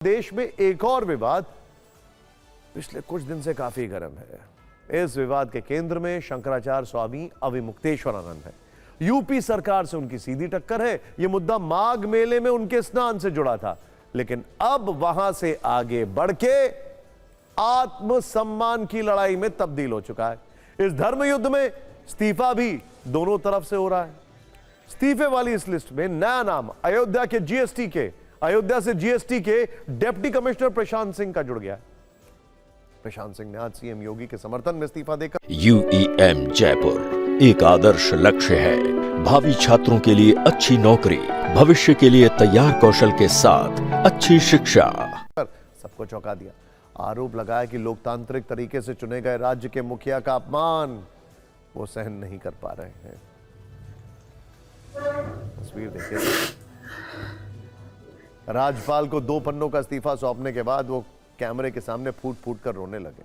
देश में एक और विवाद पिछले कुछ दिन से काफी गर्म है। इस विवाद के केंद्र में शंकराचार्य स्वामी अविमुक्तेश्वरानंद है। यूपी सरकार से उनकी सीधी टक्कर है। यह मुद्दा माघ मेले में उनके स्नान से जुड़ा था, लेकिन अब वहां से आगे बढ़ के आत्मसम्मान की लड़ाई में तब्दील हो चुका है। इस धर्म युद्ध में इस्तीफा भी दोनों तरफ से हो रहा है। इस्तीफे वाली इस लिस्ट में नया नाम अयोध्या से जीएसटी के डिप्टी कमिश्नर प्रशांत सिंह का जुड़ गया है। प्रशांत सिंह ने आज सीएम योगी के समर्थन में इस्तीफा देकर यूईएम जयपुर एक आदर्श लक्ष्य है। भावी छात्रों के लिए अच्छी नौकरी, भविष्य के लिए तैयार कौशल के साथ अच्छी शिक्षा। सबको चौंका दिया। आरोप लगाया कि लोकतांत्रिक तरीके से चुने गए राज्य के मुखिया का अपमान वो सहन नहीं कर पा रहे हैं। तस्वीर देखिए। राज्यपाल को 2 पन्नों का इस्तीफा सौंपने के बाद वो कैमरे के सामने फूट फूट कर रोने लगे।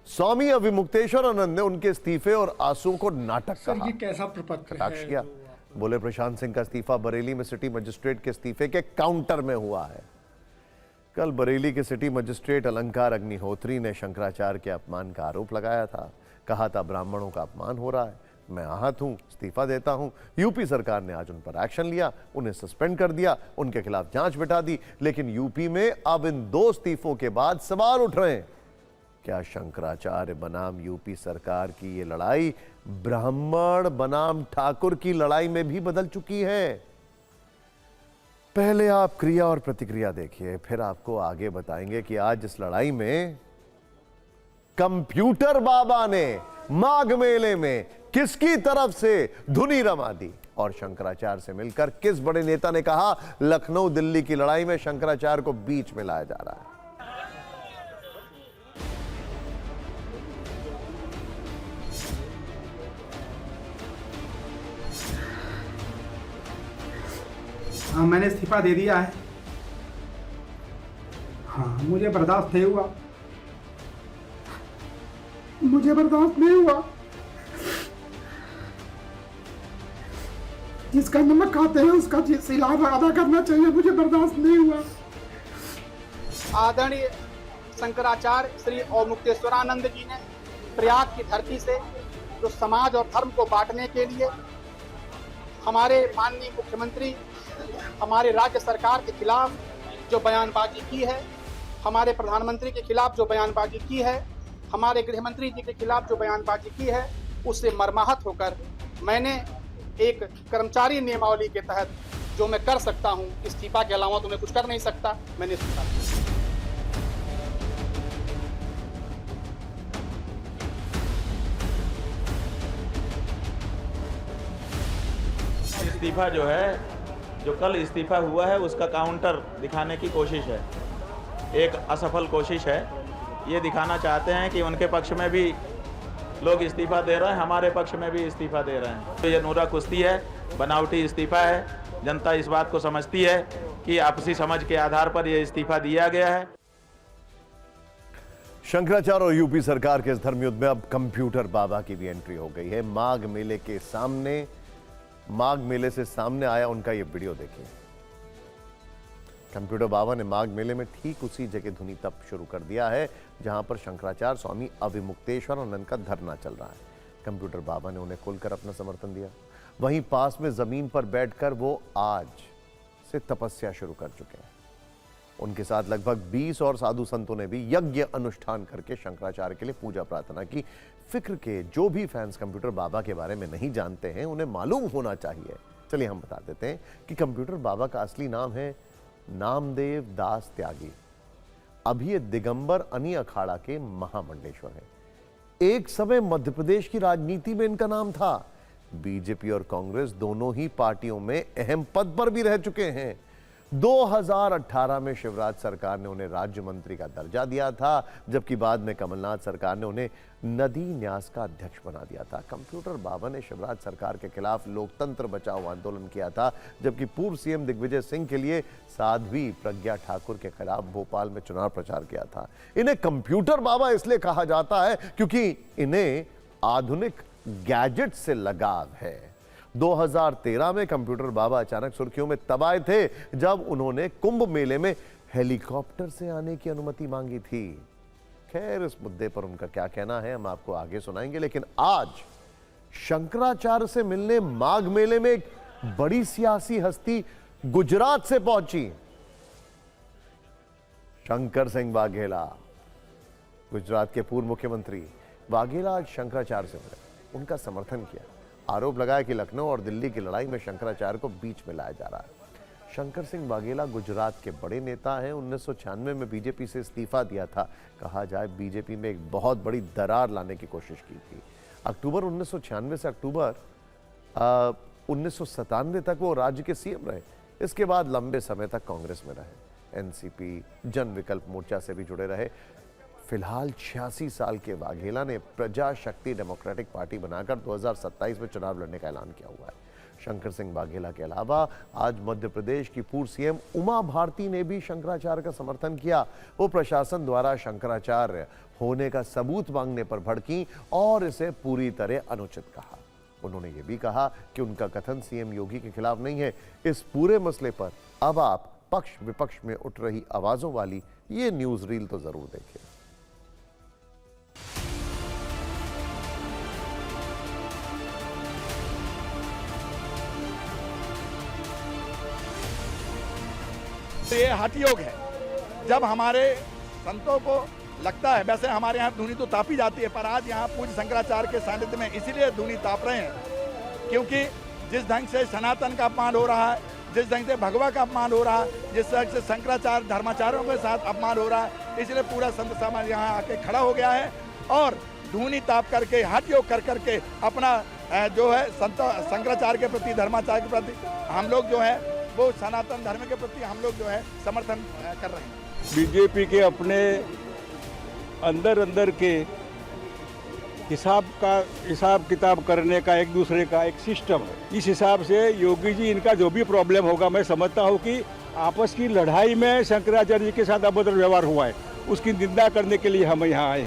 स्वामी अविमुक्तेश्वरानंद ने उनके इस्तीफे और आंसुओं को नाटक कहा। ये कैसा प्रपत्र है? किया। बोले प्रशांत सिंह का इस्तीफा बरेली में सिटी मजिस्ट्रेट के इस्तीफे के काउंटर में हुआ है। कल बरेली के सिटी मजिस्ट्रेट अलंकार अग्निहोत्री ने शंकराचार्य के अपमान का आरोप लगाया था। कहा था ब्राह्मणों का अपमान हो रहा है, मैं आहत हूं, इस्तीफा देता हूं। यूपी सरकार ने आज उन पर एक्शन लिया, उन्हें सस्पेंड कर दिया, उनके खिलाफ जांच बिठा दी। लेकिन यूपी में अब इन 2 इस्तीफों के बाद सवाल उठ रहे हैं, क्या शंकराचार्य बनाम यूपी सरकार की ये लड़ाई ब्राह्मण बनाम ठाकुर की लड़ाई में भी बदल चुकी है? पहले आप क्रिया और प्रतिक्रिया देखिए, फिर आपको आगे बताएंगे कि आज इस लड़ाई में कंप्यूटर बाबा ने माघ मेले में किसकी तरफ से धुनी रमा दी और शंकराचार्य से मिलकर किस बड़े नेता ने कहा लखनऊ दिल्ली की लड़ाई में शंकराचार्य को बीच में लाया जा रहा है। हाँ, मैंने इस्तीफा दे दिया है। हाँ, मुझे बर्दाश्त नहीं हुआ। जिसका नमक खाते हैं उसका सिला अदा करना चाहिए। मुझे बर्दाश्त नहीं हुआ। आदरणीय शंकराचार्य श्री अविमुक्तेश्वरानंद जी ने प्रयाग की धरती से जो समाज और धर्म को बांटने के लिए हमारे माननीय मुख्यमंत्री, हमारे राज्य सरकार के खिलाफ जो बयानबाजी की है, हमारे प्रधानमंत्री के खिलाफ जो बयानबाजी की है, हमारे गृह मंत्री जी के खिलाफ जो बयानबाजी की है, उससे मर्माहत होकर मैंने एक कर्मचारी नियमावली के तहत जो मैं कर सकता हूं, इस्तीफा के अलावा तो मैं कुछ कर नहीं सकता, मैंने इस्तीफा दिया। इस्तीफा जो है, जो कल इस्तीफा हुआ है उसका काउंटर दिखाने की कोशिश है, एक असफल कोशिश है। ये दिखाना चाहते हैं कि उनके पक्ष में भी लोग इस्तीफा दे रहे हैं, हमारे पक्ष में भी इस्तीफा दे रहे हैं। तो ये नूरा कुश्ती है, बनावटी इस्तीफा है। जनता इस बात को समझती है कि आपसी समझ के आधार पर यह इस्तीफा दिया गया है। शंकराचार्य और यूपी सरकार के इस धर्मयुद्ध में अब कंप्यूटर बाबा की भी एंट्री हो गई है। माघ मेले से सामने आया उनका ये वीडियो देखिए। कंप्यूटर बाबा ने माघ मेले में ठीक उसी जगह धुनी तप शुरू कर दिया है जहां पर शंकराचार्य स्वामी अविमुक्तेश्वरानंद का धरना चल रहा है। कंप्यूटर बाबा ने उन्हें खोलकर अपना समर्थन दिया। वहीं पास में जमीन पर बैठकर वो आज से तपस्या शुरू कर चुके हैं। उनके साथ लगभग 20 और साधु संतों ने भी यज्ञ अनुष्ठान करके शंकराचार्य के लिए पूजा प्रार्थना की। फिक्र के जो भी फैंस कंप्यूटर बाबा के बारे में नहीं जानते हैं, उन्हें मालूम होना चाहिए। चलिए हम बता देते हैं कि कंप्यूटर बाबा का असली नाम है नामदेव दास त्यागी। अभी ये दिगंबर अनी अखाड़ा के महामंडलेश्वर हैं। एक समय मध्य प्रदेश की राजनीति में इनका नाम था। बीजेपी और कांग्रेस दोनों ही पार्टियों में अहम पद पर भी रह चुके हैं। 2018 में शिवराज सरकार ने उन्हें राज्य मंत्री का दर्जा दिया था, जबकि बाद में कमलनाथ सरकार ने उन्हें नदी न्यास का अध्यक्ष बना दिया था। कंप्यूटर बाबा ने शिवराज सरकार के खिलाफ लोकतंत्र बचाओ आंदोलन किया था, जबकि पूर्व सीएम दिग्विजय सिंह के लिए साध्वी प्रज्ञा ठाकुर के खिलाफ भोपाल में चुनाव प्रचार किया था। इन्हें कंप्यूटर बाबा इसलिए कहा जाता है क्योंकि इन्हें आधुनिक गैजेट से लगाव है। 2013 में कंप्यूटर बाबा अचानक सुर्खियों में तब आए थे जब उन्होंने कुंभ मेले में हेलीकॉप्टर से आने की अनुमति मांगी थी। खैर, इस मुद्दे पर उनका क्या कहना है हम आपको आगे सुनाएंगे, लेकिन आज शंकराचार्य से मिलने माघ मेले में एक बड़ी सियासी हस्ती गुजरात से पहुंची। शंकर सिंह वाघेला, गुजरात के पूर्व मुख्यमंत्री वाघेला आज शंकराचार्य से मिले, उनका समर्थन किया। आरोप लगाया कि लखनऊ और दिल्ली की लड़ाई में शंकराचार्य को बीच में लाया जा रहा है। शंकर सिंह वाघेला गुजरात के बड़े नेता हैं। 1996 में बीजेपी से इस्तीफा दिया था। कहा जाए बीजेपी में एक बहुत बड़ी दरार लाने की कोशिश की थी। अक्टूबर 1996 से अक्टूबर 1997 तक वो राज्य के सीएम रहे। इसके बाद लंबे समय तक कांग्रेस में रहे, एनसीपी, जन विकल्प मोर्चा से भी जुड़े रहे। फिलहाल 86 साल के वाघेला ने प्रजा शक्ति डेमोक्रेटिक पार्टी बनाकर 2027 में चुनाव लड़ने का ऐलान किया हुआ है। शंकर सिंह वाघेला के अलावा आज मध्य प्रदेश की पूर्व सीएम उमा भारती ने भी शंकराचार्य का समर्थन किया। वो प्रशासन द्वारा शंकराचार्य होने का सबूत मांगने पर भड़की और इसे पूरी तरह अनुचित कहा। उन्होंने ये भी कहा कि उनका कथन सीएम योगी के खिलाफ नहीं है। इस पूरे मसले पर अब आप पक्ष विपक्ष में उठ रही आवाजों वाली ये न्यूज रील तो जरूर देखिए। ये हठ योग है। जब हमारे संतों को लगता है, वैसे हमारे यहाँ धूनी तो तापी जाती है, पर आज यहाँ पूज्य शंकराचार्य के सानिध्य में इसीलिए धूनी ताप रहे हैं क्योंकि जिस ढंग से सनातन का अपमान हो रहा है, जिस ढंग से भगवा का अपमान हो रहा है, जिस ढंग से शंकराचार्य धर्माचार्यों के साथ अपमान हो रहा है, इसलिए पूरा संत समाज यहाँ आके खड़ा हो गया है और धूनी ताप करके हठ योग कर करके अपना जो है संत शंकराचार्य के प्रति, धर्माचार्य के प्रति हम लोग जो है वो सनातन धर्म के प्रति हम लोग जो है समर्थन कर रहे हैं। बीजेपी के अपने अंदर के हिसाब किताब करने का एक दूसरे का एक सिस्टम है। इस हिसाब से योगी जी इनका जो भी प्रॉब्लम होगा, मैं समझता हूँ कि आपस की लड़ाई में शंकराचार्य जी के साथ अभद्र व्यवहार हुआ है, उसकी निंदा करने के लिए हम यहाँ आए।